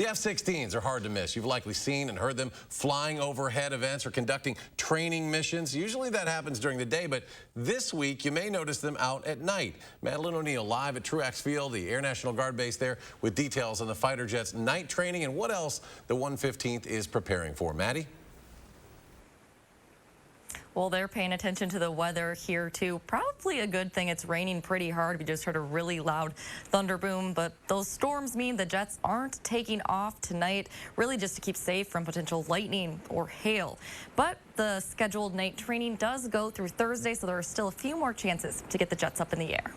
The F-16s are hard to miss. You've likely seen and heard them flying overhead events or conducting training missions. Usually that happens during the day, but this week you may notice them out at night. Madeline O'Neill live at Truax Field, the Air National Guard base there, with details on the fighter jets' night training and what else the 115th is preparing for. Maddie? Well, they're paying attention to the weather here, too. Probably a good thing it's raining pretty hard. We just heard a really loud thunder boom, but those storms mean the jets aren't taking off tonight, really just to keep safe from potential lightning or hail. But the scheduled night training does go through Thursday, so there are still a few more chances to get the jets up in the air.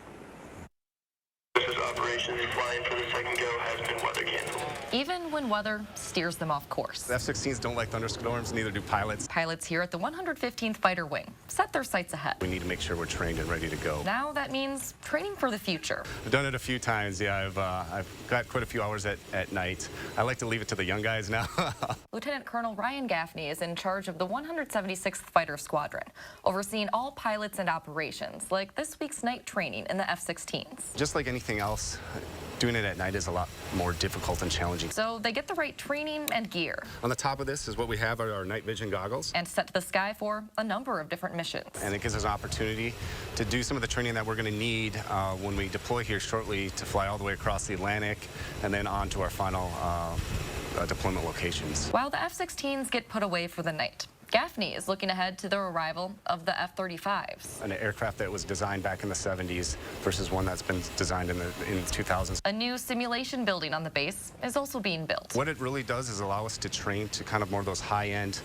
This is Operation Flying for the second go has been weather canceled. Even when weather steers them off course. The F-16s don't like thunderstorms, neither do pilots. Pilots here at the 115th Fighter Wing set their sights ahead. We need to make sure we're trained and ready to go. Now that means training for the future. I've done it a few times, yeah. I've got quite a few hours at night. I like to leave it to the young guys now. Lieutenant Colonel Ryan Gaffney is in charge of the 176th Fighter Squadron, overseeing all pilots and operations, like this week's night training in the F-16s. Just like anything else, doing it at night is a lot more difficult and challenging. So they get the right training and gear. On the top of this is what we have are our night vision goggles. And set to the sky for a number of different missions. And it gives us an opportunity to do some of the training that we're going to need when we deploy here shortly to fly all the way across the Atlantic and then on to our final deployment locations. While the F-16s get put away for the night, Gaffney is looking ahead to the arrival of the F-35s. An aircraft that was designed back in the 70s versus one that's been designed in the 2000s. A new simulation building on the base is also being built. What it really does is allow us to train to kind of more of those high-end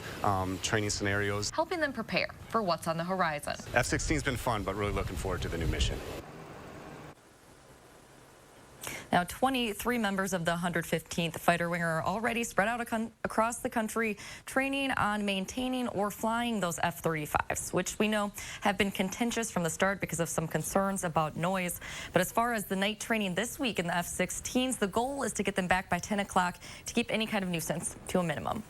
training scenarios. Helping them prepare for what's on the horizon. F-16's been fun, but really looking forward to the new mission. Now, 23 members of the 115th Fighter Wing are already spread out across the country, training on maintaining or flying those F-35s, which we know have been contentious from the start because of some concerns about noise. But as far as the night training this week in the F-16s, the goal is to get them back by 10 o'clock to keep any kind of nuisance to a minimum.